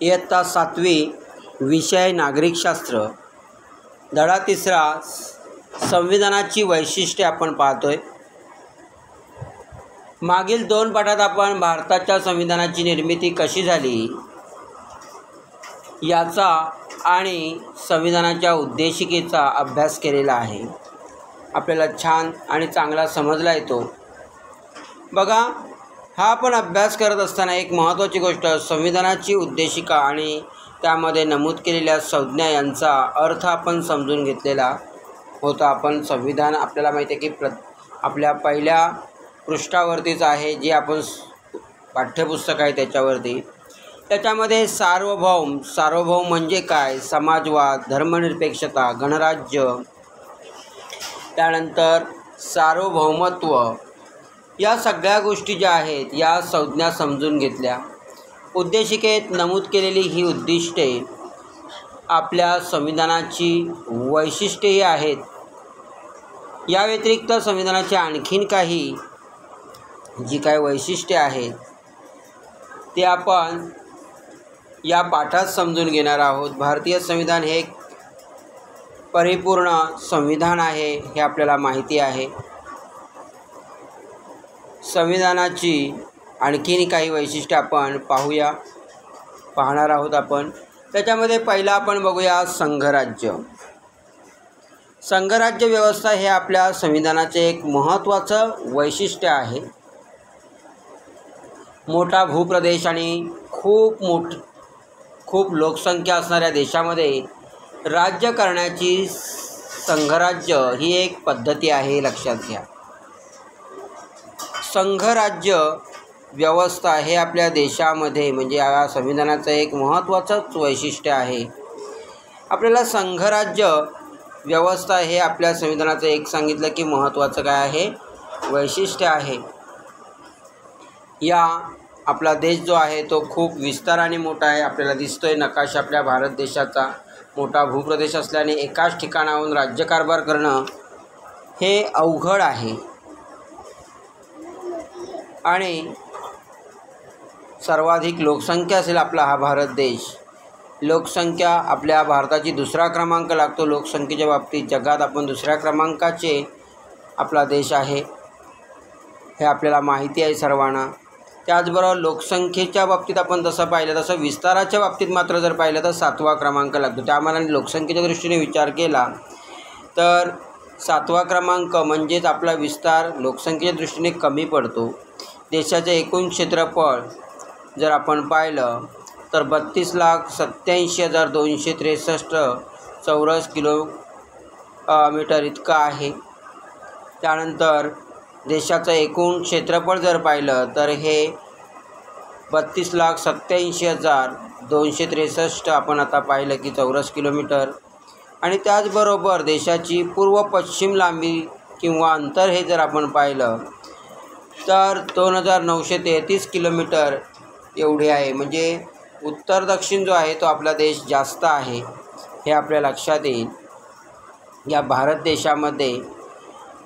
इयत्ता 7वी विषय नागरिकशास्त्र धडा 3 संविधानाची वैशिष्ट्ये आपण पाहतोय। मागील 2 पाठात आपण भारताच्या संविधानाची निर्मिती कशी झाली याचा आणि संविधानाच्या उद्देशिकेचा अभ्यास केलेला आहे। आपल्याला छान आणि चांगला समजला येतो। बघा, हा आपण अभ्यास करत असताना एक महत्त्वाची गोष्ट संविधानाची उद्देशिका आणि त्यामध्ये नमूद केलेल्या संज्ञा यांचा अर्थ आपण समजून घेतलेला होता। आपण संविधान आपल्याला माहिती आहे की आपल्या पहिल्या पृष्ठावरतीच आहे, जे आपण पाठ्यपुस्तक आहे त्याच्यावरती। त्याच्यामध्ये सार्वभौम म्हणजे काय, समाजवाद, धर्मनिरपेक्षता, गणराज्य, त्यानंतर सार्वभौमत्व, या सगळ्या गोष्टी ज्या आहेत या संज्ञा समजून घेतल्या। उद्देशिकेत नमूद केलेली ही उद्दिष्टे आपल्या संविधानाची वैशिष्ट्ये आहेत। या व्यतिरिक्त संविधानाची आणखीन काही जी काय वैशिष्ट्ये आहेत ते आपण या पाठात समजून घेणार आहोत। भारतीय संविधान हे एक परिपूर्ण संविधान आहे हे आपल्याला माहिती आहे। संविधानाची आणखीन काही वैशिष्ट्ये आपण पाहणार आहोत आपण। त्याच्यामध्ये पहिला आपण बघूया संघराज्य। संघराज्य व्यवस्था हे आपल्या संविधानाचे एक महत्त्वाचं वैशिष्ट्य आहे। मोठा भूप्रदेश आणि खूप लोकसंख्या असणाऱ्या देशामध्ये राज्य करण्याची संघराज्य ही एक पद्धती आहे, हे लक्षात घ्या। संघराज्य व्यवस्था हे आपल्या देशामध्ये म्हणजे या संविधानाचं एक महत्त्वाचंच वैशिष्ट्य आहे। आपल्याला संघराज्य व्यवस्था हे आपल्या संविधानाचं एक सांगितलं की महत्त्वाचं काय आहे, वैशिष्ट्य आहे। या आपला देश जो आहे तो खूप विस्ताराने मोठा आहे। आपल्याला दिसतोय नकाशा आपल्या भारत देशाचा मोठा भूप्रदेश असल्याने एकाच ठिकाणाहून राज्यकारभार करणं हे अवघड आहे। आणि सर्वाधिक लोकसंख्या असेल आपला हा भारत देश। लोकसंख्या आपल्या भारताची 2रा क्रमांक लागतो लोकसंख्येच्या बाबतीत। जगात आपण 2ऱ्या क्रमांकाचे आपला देश आहे, हे आपल्याला माहिती आहे सर्वांना। त्याचबरोबर लोकसंख्येच्या बाबतीत आपण तसं पाहिलं, तसं विस्ताराच्या बाबतीत मात्र जर पाहिलं तर 7वा क्रमांक लागतो। त्यामानाने लोकसंख्येच्या दृष्टीने विचार केला तर 7वा क्रमांक म्हणजेच आपला विस्तार लोकसंख्येच्या दृष्टीने कमी पडतो। देशाचे एकूण क्षेत्रफळ जर आपण पाहिलं तर 32,87,263 चौरस किलोमीटर इतकं आहे। त्यानंतर देशाचं एकूण क्षेत्रफळ जर पाहिलं तर हे 32,87,263 आपण आता पाहिलं की चौरस किलोमीटर। आणि त्याचबरोबर देशाची पूर्व पश्चिम लांबी किंवा अंतर हे जर आपण पाहिलं तर 2,933 किलोमीटर एवढे आहे। म्हणजे उत्तर दक्षिण जो आहे तो आपला देश जास्त आहे, हे आपल्या लक्षात येईल। या भारत देशामध्ये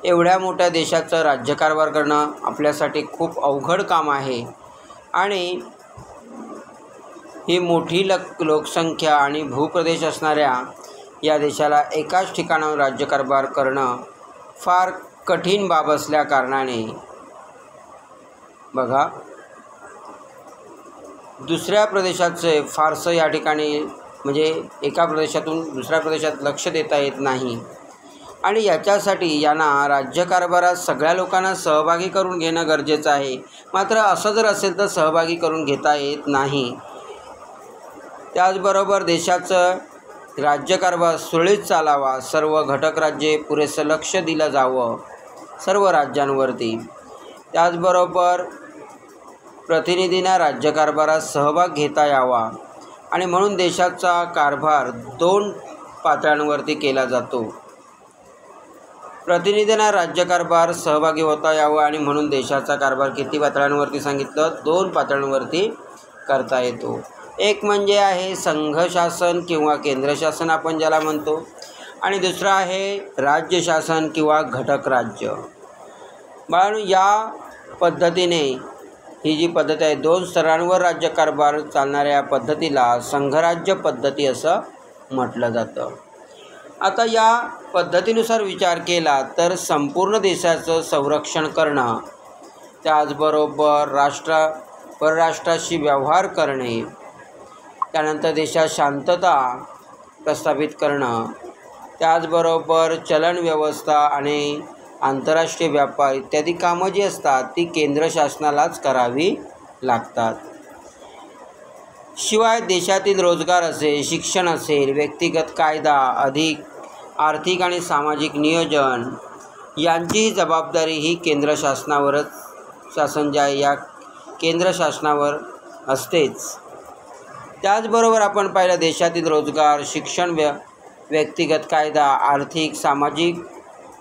एवढ्या मोठ्या देशाचं राज्यकारभार करणं आपल्यासाठी खूप अवघड काम आहे। आणि ही मोठी लोकसंख्या आणि भूप्रदेश असणाऱ्या या देशाला एकाच ठिकाणाहून राज्यकारभार करणं फार कठीण बाब असल्या कारणाने बघा, दुसऱ्या प्रदेशाचे फारसं या ठिकाणी म्हणजे एका प्रदेशातून दुसऱ्या प्रदेशात लक्ष देता येत नाही। आणि याच्यासाठी यांना राज्यकारभारात सगळ्या लोकांना सहभागी करून घेणं गरजेचं आहे। मात्र असं जर असेल तर सहभागी करून घेता येत नाही। त्याचबरोबर देशाचं राज्यकारभार सुरळीत चालावा, सर्व घटक राज्ये पुरेसं लक्ष दिलं जावं सर्व राज्यांवरती। त्याचबरोबर प्रतिनिधींना राज्यकारभारात सहभाग घेता यावा आणि म्हणून देशाचा कारभार 2 पातळ्यांवरती केला जातो। प्रतिनिधींना राज्यकारभार सहभागी होता यावं आणि म्हणून देशाचा कारभार किती पातळ्यांवरती सांगितलं, 2 पातळ्यांवरती करता येतो। एक म्हणजे आहे संघशासन किंवा केंद्रशासन आपण ज्याला म्हणतो, आणि दुसरं आहे राज्यशासन किंवा घटक राज्य। बाळांनो, या पद्धतीने ही जी पद्धत आहे, 2 स्तरांवर राज्यकारभार चालणाऱ्या पद्धतीला संघराज्य पद्धती असं म्हटलं जातं. आता या पद्धतीनुसार विचार केला तर संपूर्ण देशाचं संरक्षण करणं, त्याचबरोबर परराष्ट्राशी व्यवहार करणे, त्यानंतर देशात शांतता प्रस्थापित करणं, त्याचबरोबर चलन व्यवस्था आणि आंतरराष्ट्रीय व्यापार इत्यादी कामं जी असतात ती केंद्र शासनालाच करावी लागतात. शिवाय देशातील रोजगार असेल, शिक्षण असेल, व्यक्तिगत कायदा, आर्थिक आणि सामाजिक नियोजन यांचीही जबाबदारी ही केंद्र शासनावरच शासन जे आहे या केंद्र शासनावर असतेच. त्याचबरोबर आपण पाहिलं देशातील रोजगार, शिक्षण, व्यक्तिगत कायदा, आर्थिक सामाजिक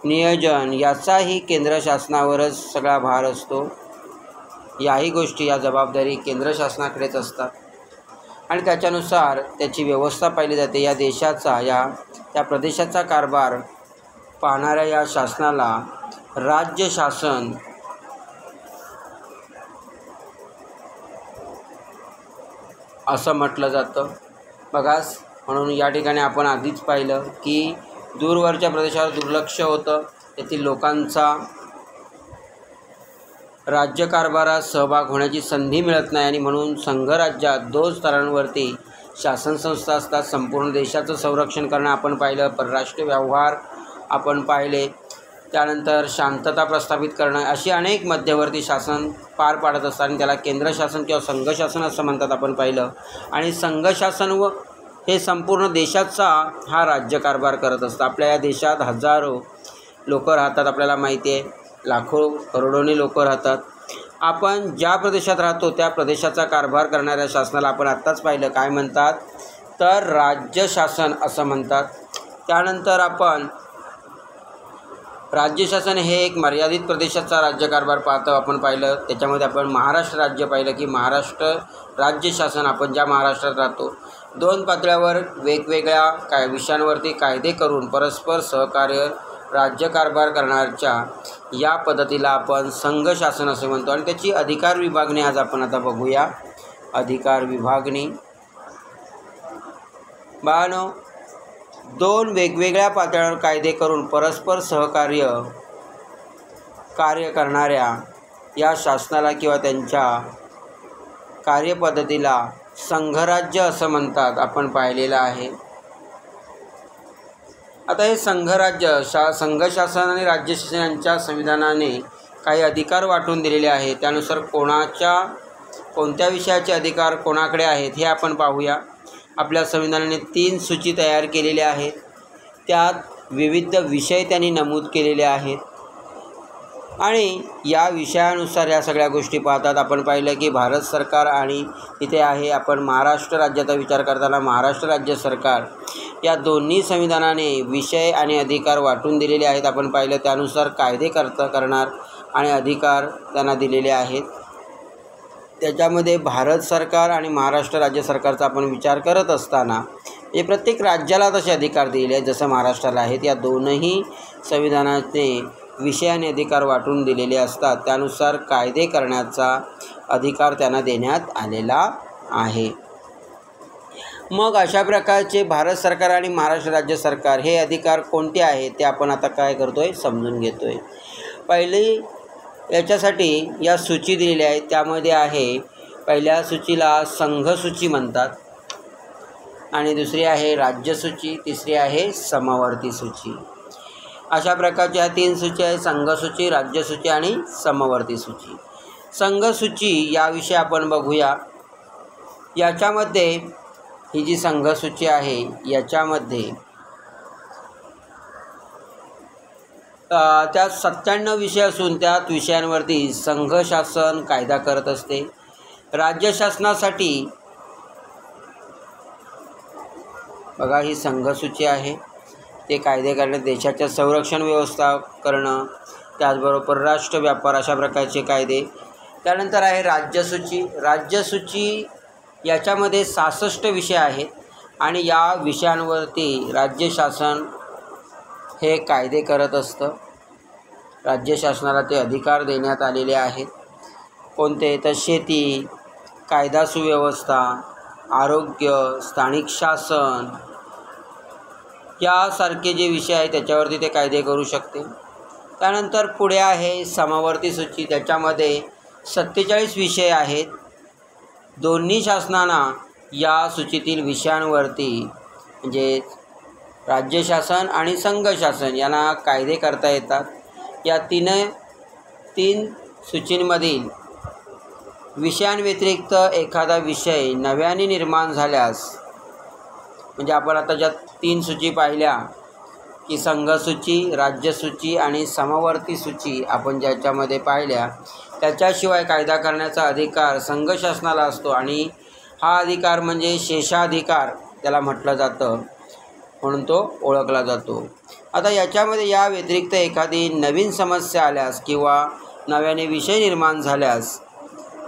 नियोजन याचाही केंद्र शासनावरच सगळा भार असतो. याही गोष्टी या जबाबदारी केंद्र शासनाकडेच असतात आणि त्याच्यानुसार त्याची व्यवस्था पाहिली जाते. या देशाचा त्या प्रदेशाचा कारभार पाहणाऱ्या या शासनाला राज्य शासन असं म्हटलं जातं. बघा, म्हणून या ठिकाणी आपण आधीच पाहिलं की दूरवरच्या प्रदेशावर दुर्लक्ष होतं, तेथील लोकांचा राज्यकारभारात सहभाग होण्याची संधी मिळत नाही आणि म्हणून संघराज्यात 2 स्तरांवरती शासन संस्था असतात. संपूर्ण देशाचं संरक्षण करणं आपण पाहिलं, परराष्ट्रीय व्यवहार आपण पाहिले, त्यानंतर शांतता प्रस्थापित करणं, अशी अनेक मध्यवर्ती शासन पार पाडत असतात आणि त्याला केंद्र शासन किंवा संघ शासन असं म्हणतात आपण पाहिलं. आणि संघ शासन हे संपूर्ण देशाचा हा राज्यकारभार करत असतं. आपल्या या देशात हजारो लोक राहतात, आपल्याला माहिती आहे, लाखो करोडोनी लोक राहतात. आपण ज्या प्रदेशात राहतो त्या प्रदेशाचा कारभार करणाऱ्या शासनाला आपण आत्ताच पाहिलं काय म्हणतात, तर राज्य शासन असं म्हणतात. त्यानंतर आपण राज्य शासन हे एक मर्यादित प्रदेशाचा राज्यकारभार पाहतो आपण पाहिलं. त्याच्यामध्ये आपण महाराष्ट्र राज्य पाहिलं की महाराष्ट्र राज्य शासन आपण ज्या महाराष्ट्रात राहतो 2 पातळ्यावर वेगवेगळ्या विषयांवरती कायदे करून परस्पर सहकार्य राज्यकारभार करण्याच्या या पद्धतीला आपण संघ शासन असे म्हणतो. आणि त्याची अधिकार विभागणी आज आपण आता बघूया. अधिकार विभागणी बाळांनो, 2 वेगवेगळ्या पातळ्यांवर कायदे करून परस्पर कार्य करणाऱ्या या शासनाला किंवा त्यांच्या कार्यपद्धतीला संघराज्य असं म्हणतात, आपण पाहिलेलं आहे. आता हे संघराज्य संघ शासन आणि राज्य शासन यांच्या संविधानाने काही अधिकार वाटून दिलेले आहेत. त्यानुसार कोणत्या विषयाचे अधिकार कोणाकडे आहेत हे आपण पाहूया. आपल्या संविधानाने 3 सूची तयार केलेल्या आहेत. त्यात विविध विषय त्यांनी नमूद केलेले आहेत आणि या विषयानुसार या सगळ्या गोष्टी पाहतात. आपण पाहिलं की भारत सरकार आणि इथे आहे आपण महाराष्ट्र राज्याचा विचार करताना महाराष्ट्र राज्य सरकार या दोन्ही संविधानाने विषय आणि अधिकार वाटून दिलेले आहेत. आपण पाहिलं त्यानुसार कायदे करणार आणि अधिकार त्यांना दिलेले आहेत. त्याच्यामध्ये भारत सरकार आणि महाराष्ट्र राज्य सरकारचा आपण विचार करत असताना हे प्रत्येक राज्याला तसे अधिकार दिलेले आहेत जसं महाराष्ट्राला आहेत. या दोनही संविधानाने विषय आणि अधिकार वाटून दिलेले असतात. त्यानुसार कायदे करण्याचा अधिकार त्यांना देण्यात आलेला आहे. मग अशा प्रकारचे भारत सरकार आणि महाराष्ट्र राज्य सरकार हे अधिकार कोणते आहेत ते आपण आता काय करतोय समजून घेतोय. पहिली याच्यासाठी या सूची दिलेल्या आहेत. त्यामध्ये आहे पहिल्या सूचीला संघसूची म्हणतात आणि दुसरी आहे राज्यसूची, तिसरी आहे समवर्ती सूची. अशा प्रकारच्या 3 सूची आहेत, संघसूची, राज्यसूची आणि समवर्ती सूची. संघसूची याविषयी आपण बघूया. याच्यामध्ये ही जी संघसूची आहे याच्यामध्ये त्यात 97 विषय असून त्यात विषयांवरती संघ शासन कायदा करत असते. राज्य शासनासाठी बघा ही संघसूची आहे, ते कायदे करणे, देशाच्या संरक्षण व्यवस्था करणं, त्याचबरोबर परराष्ट्र व्यापार अशा प्रकारचे कायदे. त्यानंतर आहे राज्यसूची. राज्यसूची याच्यामध्ये 66 विषय आहेत आणि या विषयांवरती राज्य शासन हे कायदे करत असतं. राज्य शासनाला ते अधिकार देण्यात आलेले आहेत. कोणते तर शेती, कायदा सुव्यवस्था, आरोग्य, स्थानिक शासन यासारखे जे विषय आहेत त्याच्यावरती ते कायदे करू शकते. त्यानंतर पुढे आहे समवर्ती सूची. त्याच्यामध्ये 47 विषय आहेत. दोन्ही शासनांना या सूचीतील विषयांवरती म्हणजे राज्य शासन आणि संघ शासन यांना कायदे करता येतात. या तीन सूचींमधील विषयांव्यतिरिक्त एखादा विषय नव्याने निर्माण झाल्यास, म्हणजे आपण आता ज्या 3 सूची पाहिल्या की संघ सूची, राज्य सूची आणि समवर्ती सूची आपण ज्याच्यामध्ये पाहिल्या, त्याच्याशिवाय कायदा करण्याचा अधिकार संघ शासनाला असतो आणि हा अधिकार म्हणजे शेषाधिकार त्याला म्हटलं जातं, म्हणून तो ओळखला जातो. आता याच्यामध्ये या व्यतिरिक्त एखादी नवीन समस्या आल्यास किंवा नव्याने विषय निर्माण झाल्यास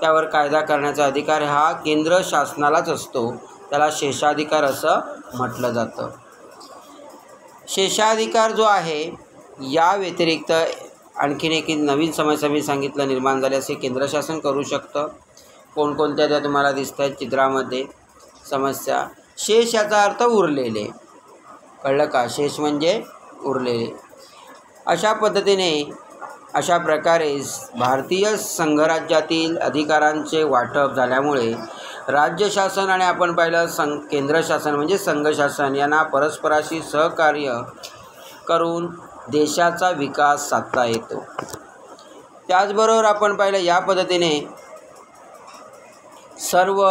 त्यावर कायदा करण्याचा अधिकार हा केंद्र शासनालाच असतो. त्याला शेषाधिकार असं म्हटलं जातं. शेषाधिकार जो आहे या व्यतिरिक्त आणखीन एक नवीन समस्या मी सांगितलं निर्माण झाल्यास हे केंद्र शासन करू शकतं. कोणकोणत्या त्या तुम्हाला दिसत आहेत चित्रामध्ये समस्या. शेष याचा अर्थ उरलेले, कळलं का? शेष म्हणजे उरलेले. अशा प्रकारे भारतीय संघराज्यातील अधिकारांचे वाटप झाल्यामुळे राज्य शासन आणि आपण पाहिलं केंद्र शासन म्हणजे संघ शासन यांना परस्पराशी सहकार्य करून देशाचा विकास साधता येतो. त्याचबरोबर आपण पाहिलं या पद्धतीने सर्व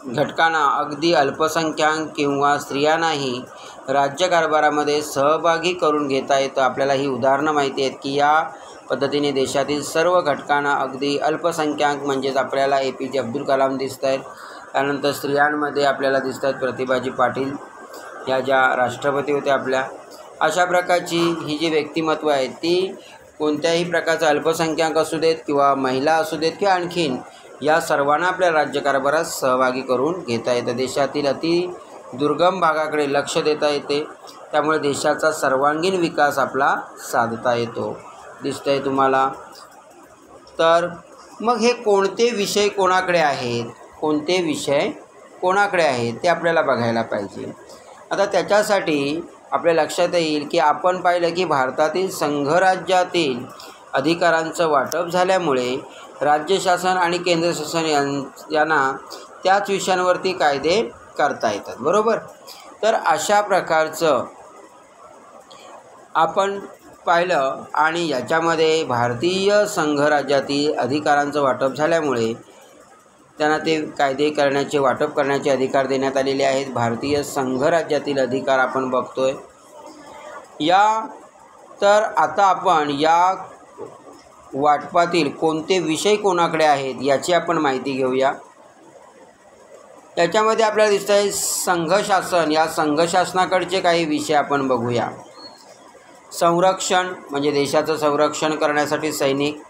घटकांना अगदी अल्पसंख्याक किंवा स्त्रियांनाही राज्यकारभारामध्ये सहभागी करून घेता येतं. आपल्याला ही उदाहरणं माहिती आहेत की या पद्धतीने देशातील सर्व घटकांना अगदी अल्पसंख्याक म्हणजेच आपल्याला APJ अब्दुल कलाम दिसत आहेत. त्यानंतर स्त्रियांमध्ये आपल्याला दिसत आहेत प्रतिभाजी पाटील या ज्या राष्ट्रपती होत्या आपल्या. अशा प्रकारची ही जी व्यक्तिमत्व आहेत ती कोणत्याही प्रकारचा अल्पसंख्याक असू देत किंवा महिला असू देत किंवा आणखीन या सर्वांना आपल्या राज्यकारभारात सहभागी करून घेता येतं. देशातील अति दुर्गम भागाकडे लक्ष देता येते. त्यामुळे देशाचा सर्वांगीण विकास आपला साधता येतो. दिसतं आहे तुम्हाला. तर मग हे कोणते विषय कोणाकडे आहेत, कोणते विषय कोणाकडे आहेत ते आपल्याला बघायला पाहिजे. आता त्याच्यासाठी आपल्या लक्षात येईल की आपण पाहिलं की भारतातील संघराज्यातील अधिकारांचं वाटप झाल्यामुळे राज्य शासन आणि केंद्र शासन यांना त्याच विषयांवरती कायदे करता येतात, बरोबर. तर अशा प्रकारचं आपण पाहिलं आणि याच्यामध्ये भारतीय संघराज्यातील अधिकारांचं वाटप झाल्यामुळे त्यांना ते कायदे करण्याचे वाटप करण्याचे अधिकार देण्यात आलेले आहेत. भारतीय संघराज्यातील अधिकार आपण बघतोय तर आता आपण या वाटपातील कोणते विषय कोणाकडे आहेत याची आपण माहिती घेऊया. त्याच्यामध्ये आपल्याला दिसत आहे संघशासन. या संघशासनाकडचे काही विषय आपण बघूया. संरक्षण म्हणजे देशाचं संरक्षण करण्यासाठी सैनिक,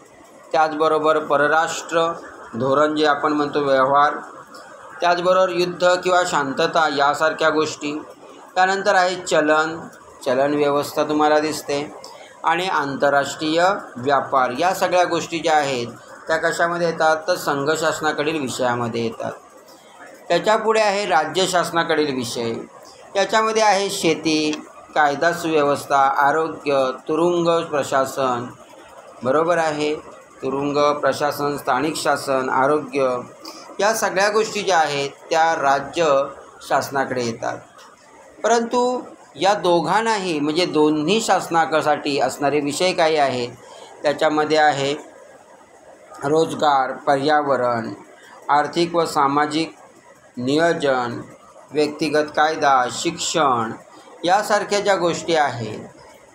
त्याचबरोबर परराष्ट्र धोरण जे आपण म्हणतो व्यवहार, त्याचबरोबर युद्ध किंवा शांतता यासारख्या गोष्टी. त्यानंतर आहे चलन व्यवस्था तुम्हाला दिसते आणि आंतरराष्ट्रीय व्यापार. या सगळ्या गोष्टी ज्या आहेत त्या कशामध्ये येतात तर संघशासनाकडील विषयामध्ये येतात. त्याच्यापुढे आहे राज्य शासनाकडील विषय. याच्यामध्ये आहे शेती, कायदा सुव्यवस्था, आरोग्य, तुरुंग प्रशासन, बरोबर आहे. तुरुंग प्रशासन, स्थानिक शासन, आरोग्य या सगळ्या गोष्टी ज्या आहेत त्या राज्य शासनाकडे येतात. परंतु या दोघांनाही म्हणजे दोन्ही शासनासाठी असणारे विषय काही आहेत. त्याच्यामध्ये आहे रोजगार, पर्यावरण, आर्थिक व सामाजिक नियोजन, व्यक्तिगत कायदा, शिक्षण यासारख्या ज्या गोष्टी आहेत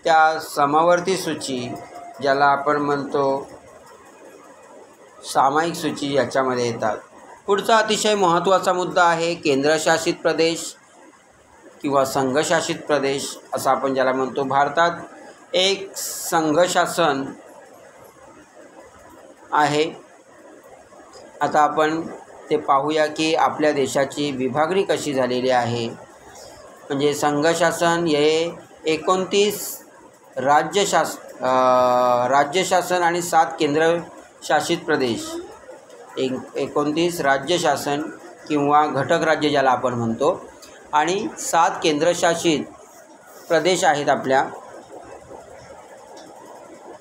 त्या समवर्ती सूची ज्याला आपण म्हणतो सामायिक सूची याच्यामध्ये येतात. पुढचा अतिशय महत्त्वाचा मुद्दा आहे केंद्रशासित प्रदेश किंवा संघशासित प्रदेश असं आपण ज्याला म्हणतो. भारतात एक संघशासन आहे. आता आपण ते पाहूया की आपल्या देशाची विभागणी कशी झालेली आहे. म्हणजे संघशासन हे 29 राज्य शासन आणि 7 केंद्रशासित प्रदेश 29 राज्य शासन किंवा घटक राज्य ज्याला आपण म्हणतो आणि 7 केंद्रशासित प्रदेश आहेत आपल्या.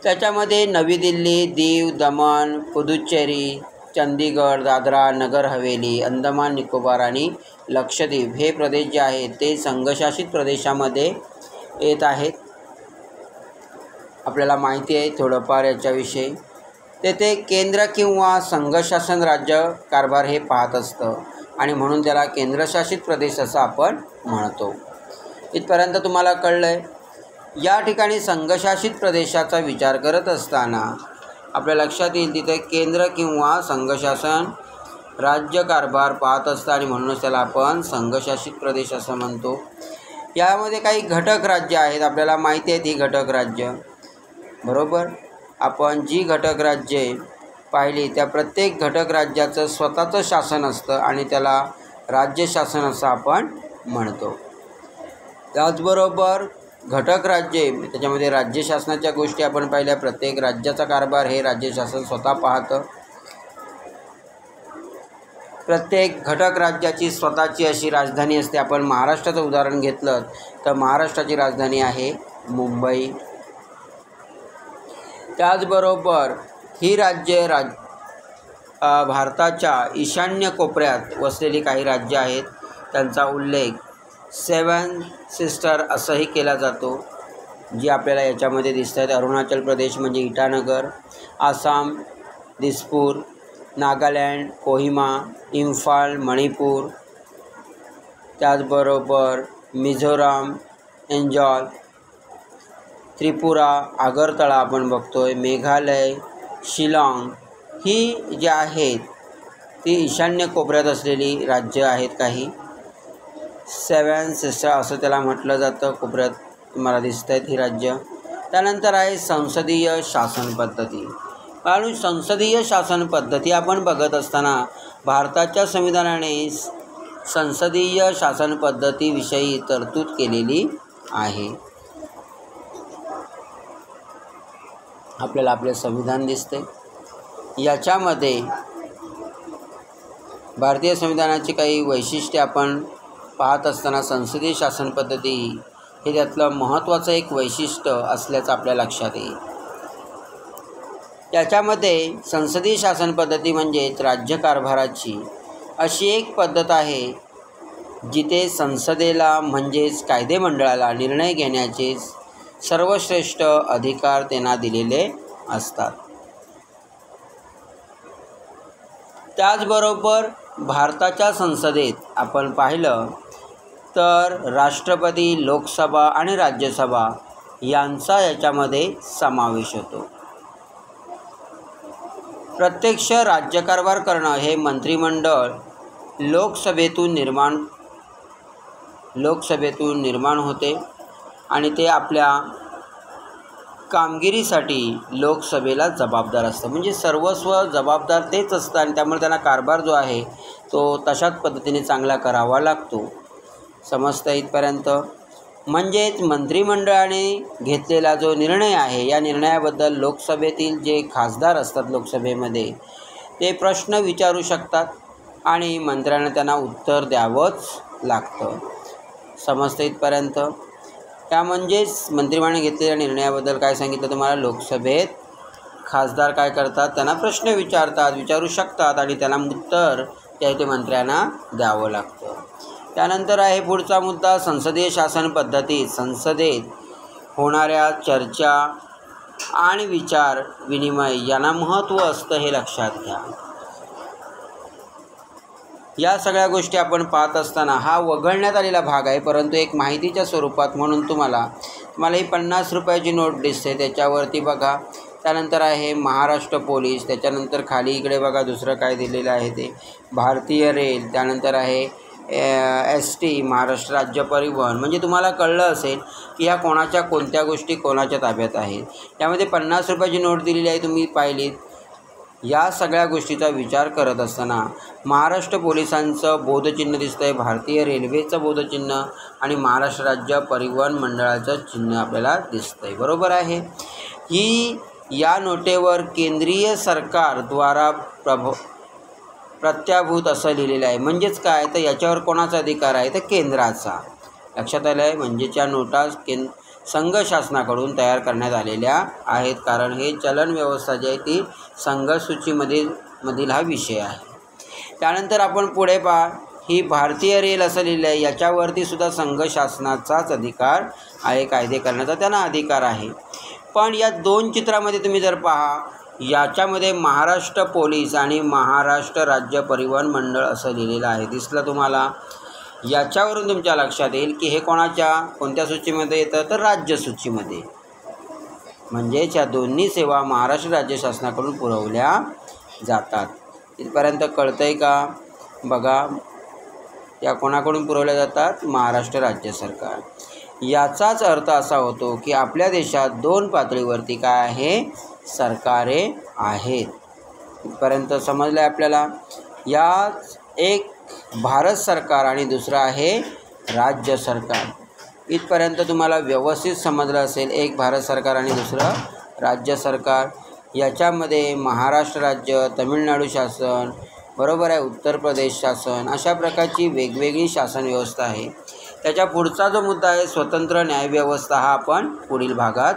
त्याच्यामध्ये नवी दिल्ली, दीव, दमण, पुदुच्चेरी, चंदीगड, दादरा नगर हवेली, अंदमान निकोबार आणि लक्षद्वीप हे प्रदेश जे आहेत ते संघशासित प्रदेशामध्ये येत आहेत. आपल्याला माहिती आहे थोडंफार याच्याविषयी. तेथे केंद्र किंवा संघशासन राज्य कारभार हे पाहत असतं आणि म्हणून त्याला केंद्रशासित प्रदेश असं आपण म्हणतो. इथपर्यंत तुम्हाला कळलं आहे. या ठिकाणी संघशासित प्रदेशाचा विचार करत असताना आपल्या लक्षात येईल तिथे केंद्र किंवा संघशासन राज्य कारभार पाहत असतं आणि म्हणूनच त्याला आपण संघशासित प्रदेश असं म्हणतो. यामध्ये काही घटक राज्य आहेत. आपल्याला माहिती आहेत ही घटक राज्य, बरोबर. आपण जी घटक राज्ये पाहिली त्या प्रत्येक घटक राज्याचं स्वतःचं शासन असतं आणि त्याला राज्य शासन असं आपण म्हणतो. त्याचबरोबर घटक राज्ये त्याच्यामध्ये राज्य शासनाच्या गोष्टी आपण पाहिल्या. प्रत्येक राज्याचा कारभार हे राज्य शासन स्वतः पाहतं. प्रत्येक घटक राज्याची स्वतःची अशी राजधानी असते. आपण महाराष्ट्राचं उदाहरण घेतलं तर महाराष्ट्राची राजधानी आहे मुंबई. त्याचबरोबर ही राज्ये भारताच्या ईशान्य कोपऱ्यात वसलेली काही राज्य आहेत. त्यांचा उल्लेख 7 सिस्टर असंही केला जातो, जी आपल्याला याच्यामध्ये दिसत आहेत. अरुणाचल प्रदेश म्हणजे इटानगर, आसाम दिसपूर, नागालँड कोहिमा, इम्फाल मणिपूर, त्याचबरोबर मिझोराम एंजॉल, त्रिपुरा आगरतळा आपण बघतोय, मेघालय, शिलाँग ही जी आहेत ती ईशान्य कोपऱ्यात असलेली राज्य आहेत. काही 7 सिस्टर असं त्याला म्हटलं जातं. कोपऱ्यात तुम्हाला दिसत आहेत ही राज्य. त्यानंतर आहे संसदीय शासन पद्धती. कारण संसदीय शासन पद्धती आपण बघत असताना भारताच्या संविधानाने संसदीय शासन पद्धतीविषयी तरतूद केलेली आहे. आपल्याला आपले संविधान दिसते. याच्यामध्ये भारतीय संविधानाची काही वैशिष्ट्ये आपण पाहत असताना संसदीय शासन पद्धती हे त्यातलं महत्त्वाचं एक वैशिष्ट्य असल्याचं आपल्या लक्षात येईल. याच्यामध्ये संसदीय शासन पद्धती म्हणजेच राज्यकारभाराची अशी एक पद्धत आहे जिथे संसदेला म्हणजेच कायदेमंडळाला निर्णय घेण्याचे सर्वश्रेष्ठ अधिकार त्यांना दिलेले असतात. त्याचबरोबर भारताच्या संसदेत आपण पाहिलं तर राष्ट्रपती, लोकसभा आणि राज्यसभा यांचा याच्यामध्ये समावेश होतो. प्रत्यक्ष राज्यकारभार करणं हे मंत्रिमंडळ लोकसभेतून निर्माण होते आणि ते आपल्या कामगिरीसाठी लोकसभेला जबाबदार असतं. म्हणजे सर्वस्व जबाबदार तेच असतं आणि त्यामुळे त्यांना कारभार जो आहे तो तशाच पद्धतीने चांगला करावा लागतो. समजतं इथपर्यंत. म्हणजेच मंत्रिमंडळाने घेतलेला जो निर्णय आहे या निर्णयाबद्दल लोकसभेतील जे खासदार असतात लोकसभेमध्ये ते प्रश्न विचारू शकतात आणि मंत्र्यांना त्यांना उत्तर द्यावंच लागतं. समजतं इथपर्यंत. त्या म्हणजेच मंत्रिमंडळाने घेतलेल्या निर्णयाबद्दल काय सांगितलं तुम्हाला. लोकसभेत खासदार काय करतात, त्यांना प्रश्न विचारू शकतात आणि त्यांना उत्तर ते मंत्र्यांना द्यावं लागतं. त्यानंतर आहे पुढचा मुद्दा संसदीय शासन पद्धतीत संसदेत होणाऱ्या चर्चा आणि विचार विनिमय यांना महत्त्व असतं हे लक्षात घ्या. या सगळ्या गोष्टी आपण पाहत असताना हा वगळण्यात आलेला भाग आहे, परंतु एक माहितीच्या स्वरूपात म्हणून तुम्हाला ही 50 रुपयाची नोट दिसते. त्याच्यावरती बघा. त्यानंतर आहे महाराष्ट्र पोलीस. त्याच्यानंतर खाली इकडे बघा दुसरं काय दिलेलं आहे ते भारतीय रेल. त्यानंतर आहे ST महाराष्ट्र राज्य परिवहन. म्हणजे तुम्हाला कळलं असेल की ह्या कोणाच्या कोणत्या गोष्टी कोणाच्या ताब्यात आहेत. यामध्ये 50 रुपयाची नोट दिलेली आहे, तुम्ही पाहिलीत. या सगळ्या गोष्टीचा विचार करत असताना महाराष्ट्र पोलिसांचं बोधचिन्ह दिसतं आहे, भारतीय रेल्वेचं बोधचिन्ह आणि महाराष्ट्र राज्य परिवहन मंडळाचं चिन्ह आपल्याला दिसतं आहे. बरोबर आहे. ही या नोटेवर केंद्रीय सरकारद्वारा प्रत्याभूत असं लिहिलेलं आहे. म्हणजेच काय, तर याच्यावर कोणाचा अधिकार आहे, तर केंद्राचा. लक्षात आलं आहे. म्हणजेच्या नोटा संघ शासनाकडून तयार करण्यात आलेल्या आहेत, कारण हे चलन व्यवस्था जी आहे ती संघ सूचीमधील हा विषय आहे. त्यानंतर आपण पुढे पहा, ही भारतीय रेल असं लिहिलं आहे. याच्यावरती सुद्धा संघ शासनाचाच अधिकार आहे, कायदे करण्याचा त्यांना अधिकार आहे. पण या दोन चित्रामध्ये तुम्ही जर पहा, याच्यामध्ये महाराष्ट्र पोलीस आणि महाराष्ट्र राज्य परिवहन मंडळ असं लिहिलेलं आहे. दिसलं तुम्हाला? याच्यावरून तुमच्या लक्षात येईल की हे कोणत्या सूचीमध्ये येतं, तर राज्य सूचीमध्ये. म्हणजेच या दोन्ही सेवा महाराष्ट्र राज्य शासनाकडून पुरवल्या जातात. इथपर्यंत कळतं आहे का? बघा, या कोणाकडून पुरवल्या जातात? महाराष्ट्र राज्य सरकार. याचाच अर्थ असा होतो की आपल्या देशात दोन पातळीवरती काय आहे? सरकारे आहेत. इथपर्यंत समजलं आहे आपल्याला? यात एक भारत सरकार आणि दुसरं आहे राज्य सरकार. इथपर्यंत तुम्हाला व्यवस्थित समजलं असेल. एक भारत सरकार आणि दुसरं राज्य सरकार. याच्यामध्ये महाराष्ट्र राज्य, तामिळनाडू शासन, बरोबर आहे, उत्तर प्रदेश शासन, अशा प्रकारची वेगवेगळी शासन व्यवस्था आहे. त्याच्या पुढचा जो मुद्दा आहे स्वतंत्र न्यायव्यवस्था, हा आपण पुढील भागात